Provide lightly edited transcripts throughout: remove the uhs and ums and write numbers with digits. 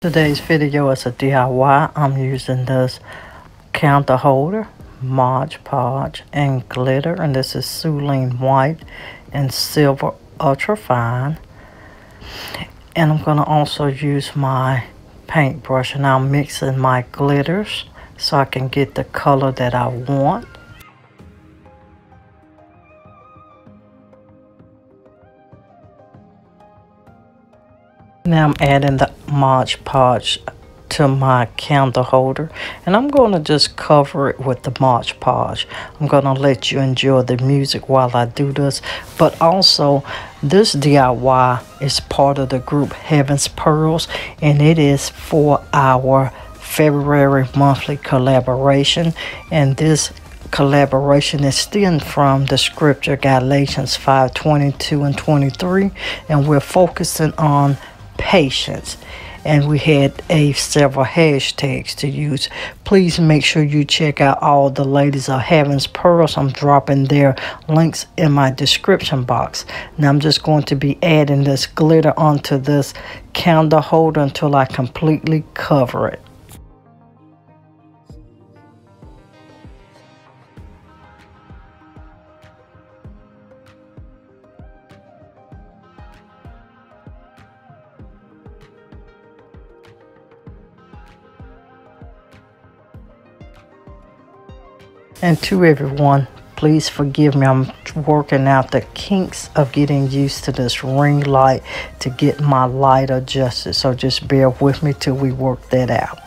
Today's video is a DIY. I'm using this counter holder, Mod Podge, and glitter, and this is Celine White and Silver Ultra Fine. And I'm going to also use my paintbrush, and I'm mixing my glitters so I can get the color that I want. Now I'm adding the Mod Podge to my candle holder, and I'm going to just cover it with the Mod Podge. I'm going to let you enjoy the music while I do this, but also this DIY is part of the group Heaven's Pearls, and it is for our February monthly collaboration. And this collaboration is stemmed from the scripture Galatians 5:22 and 23, and we're focusing on patience, and we had several hashtags to use. Please make sure you check out all the ladies of Heaven's Pearls. I'm dropping their links in my description box. Now I'm just going to be adding this glitter onto this candle holder until I completely cover it. And to everyone, please forgive me. I'm working out the kinks of getting used to this ring light to get my light adjusted. So just bear with me till we work that out.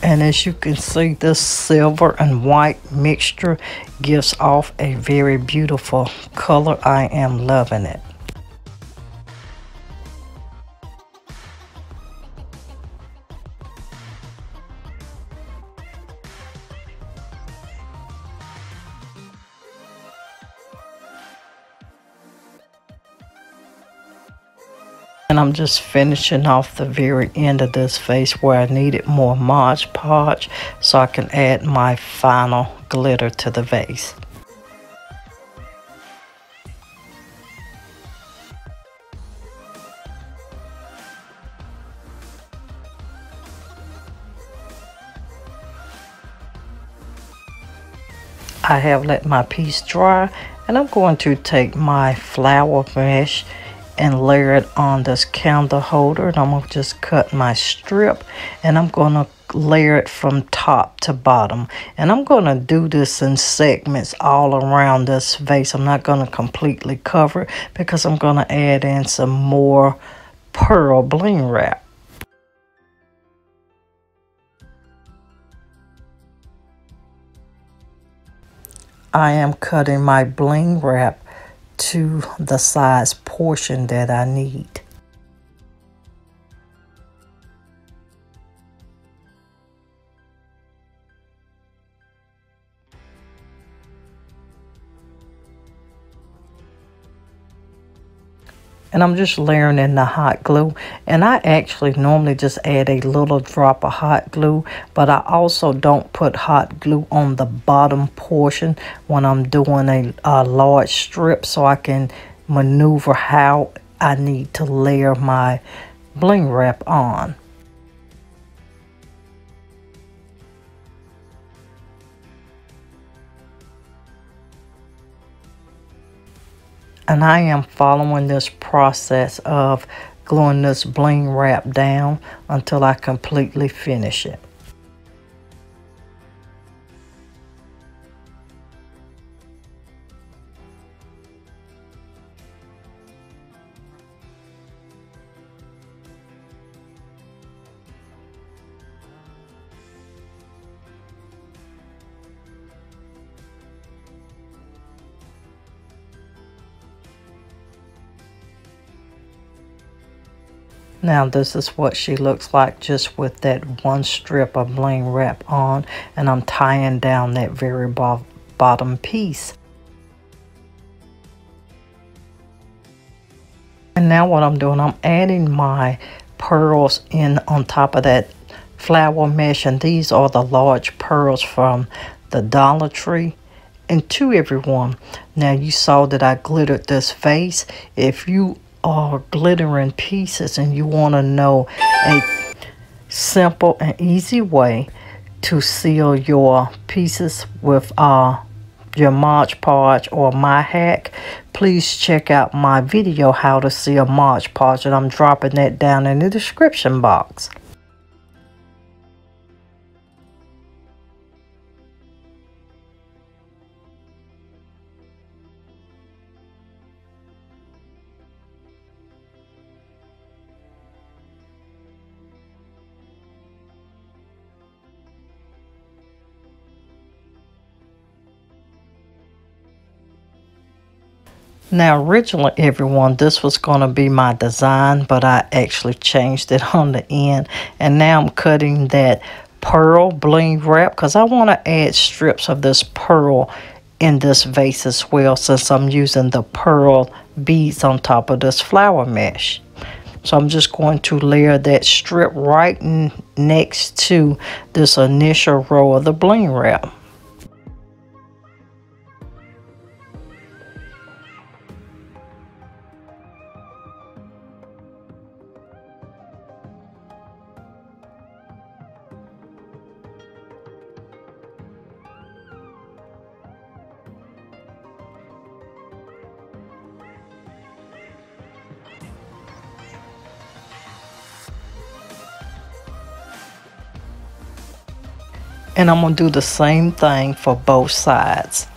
And as you can see, this silver and white mixture gives off a very beautiful color. I am loving it. And I'm just finishing off the very end of this vase where I needed more Mod Podge so I can add my final glitter to the vase. I have let my piece dry, and I'm going to take my flower mesh and layer it on this candle holder, and I'm going to just cut my strip, and I'm going to layer it from top to bottom, and I'm going to do this in segments all around this vase. I'm not going to completely cover it because I'm going to add in some more pearl bling wrap. I am cutting my bling wrap to the size portion that I need. And I'm just layering in the hot glue, and I actually normally just add a little drop of hot glue, but I also don't put hot glue on the bottom portion when I'm doing a large strip, so I can maneuver how I need to layer my bling wrap on. And I am following this process of gluing this bling wrap down until I completely finish it. Now this is what she looks like just with that one strip of bling wrap on, and I'm tying down that very bottom piece. And now what I'm doing, I'm adding my pearls in on top of that flower mesh, and these are the large pearls from the Dollar Tree. And to everyone, now you saw that I glittered this vase. If you are glittering pieces and you want to know a simple and easy way to seal your pieces with your Mod Podge or my hack, please check out my video how to seal Mod Podge, and I'm dropping that down in the description box. Now originally, everyone, this was going to be my design, but I actually changed it on the end, and now I'm cutting that pearl bling wrap because I want to add strips of this pearl in this vase as well, since I'm using the pearl beads on top of this flower mesh. So I'm just going to layer that strip right next to this initial row of the bling wrap. And I'm going to do the same thing for both sides.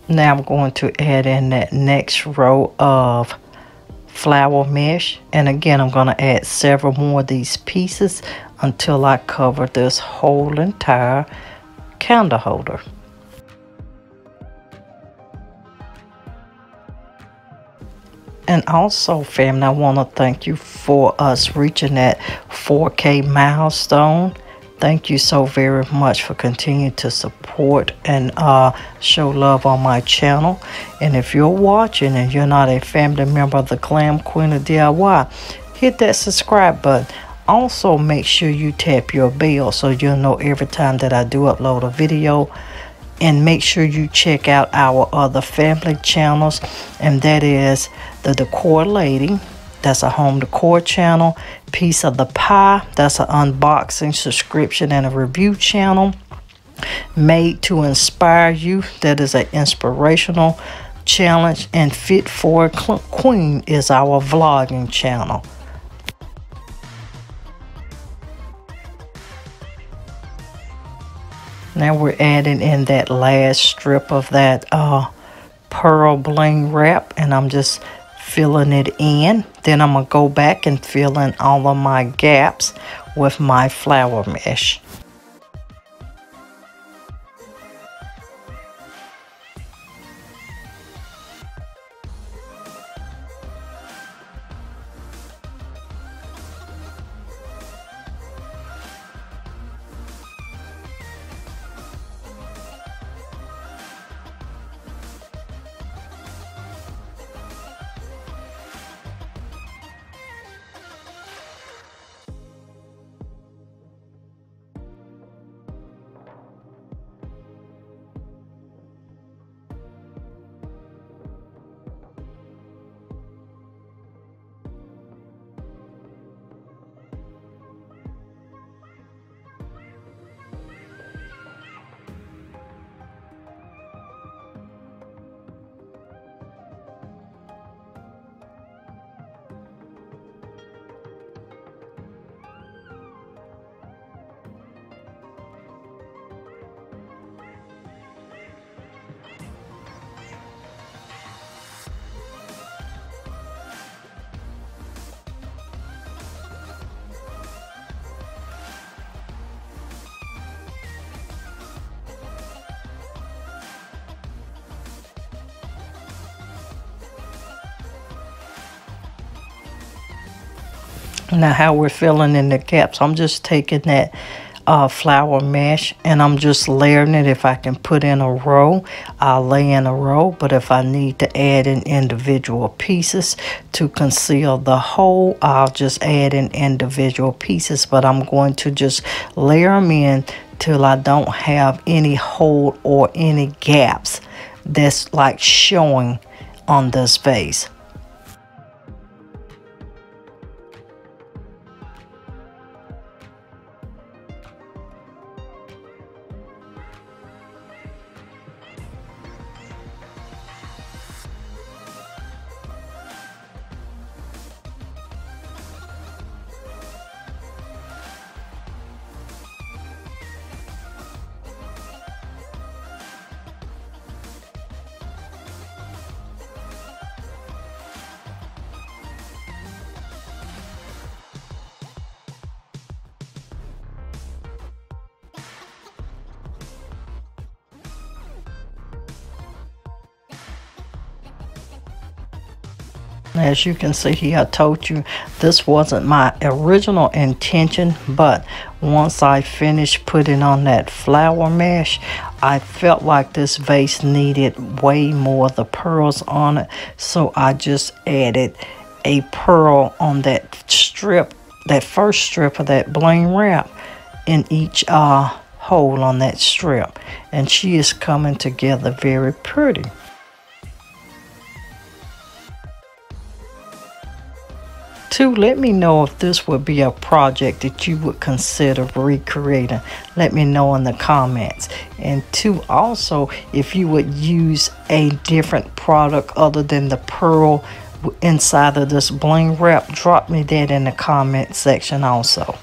Now I'm going to add in that next row of flower mesh, and again I'm going to add several more of these pieces until I cover this whole entire candle holder. And also, family, I want to thank you for us reaching that 4K milestone. Thank you so very much for continuing to support and show love on my channel. And if you're watching and you're not a family member of the Glam Queen of DIY, hit that subscribe button. Also, make sure you tap your bell so you'll know every time that I do upload a video. And make sure you check out our other family channels, and that is the Decor Lady. That's a home decor channel. Piece of the Pie. That's an unboxing, subscription, and a review channel. Made to Inspire You. That is an inspirational challenge. And Fit for a Queen is our vlogging channel. Now we're adding in that last strip of that pearl bling wrap, and I'm just filling it in. Then I'm going to go back and fill in all of my gaps with my flower mesh. Now how we're filling in the gaps, I'm just taking that flower mesh and I'm just layering it. If I can put in a row, I'll lay in a row, but if I need to add in individual pieces to conceal the hole, I'll just add in individual pieces, but I'm going to just layer them in till I don't have any hole or any gaps that's like showing on this vase. As you can see here, I told you this wasn't my original intention, but once I finished putting on that flower mesh, I felt like this vase needed way more of the pearls on it, so I just added a pearl on that strip, that first strip of that bling wrap in each hole on that strip, and she is coming together very pretty. Two, let me know if this would be a project that you would consider recreating. Let me know in the comments. And two, also, if you would use a different product other than the pearl inside of this bling wrap, drop me that in the comment section also.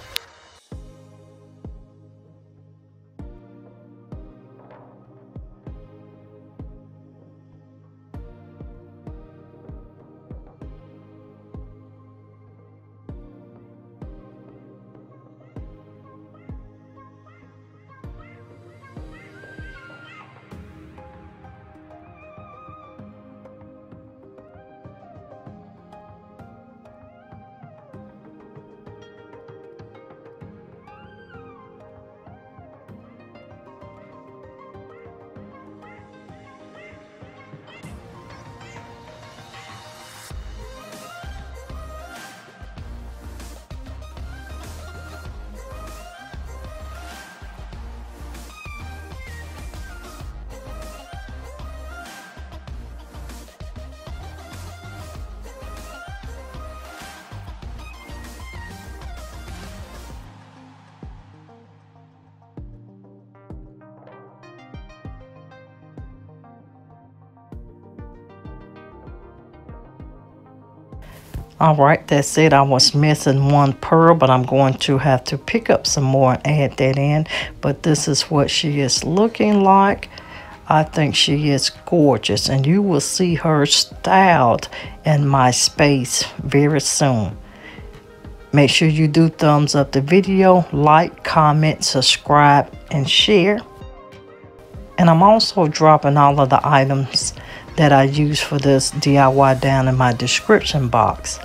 All right, that's it. I was missing one pearl, but I'm going to have to pick up some more and add that in. But this is what she is looking like. I think she is gorgeous, and you will see her styled in my space very soon. Make sure you do thumbs up the video, like, comment, subscribe, and share. And I'm also dropping all of the items that I use for this DIY down in my description box.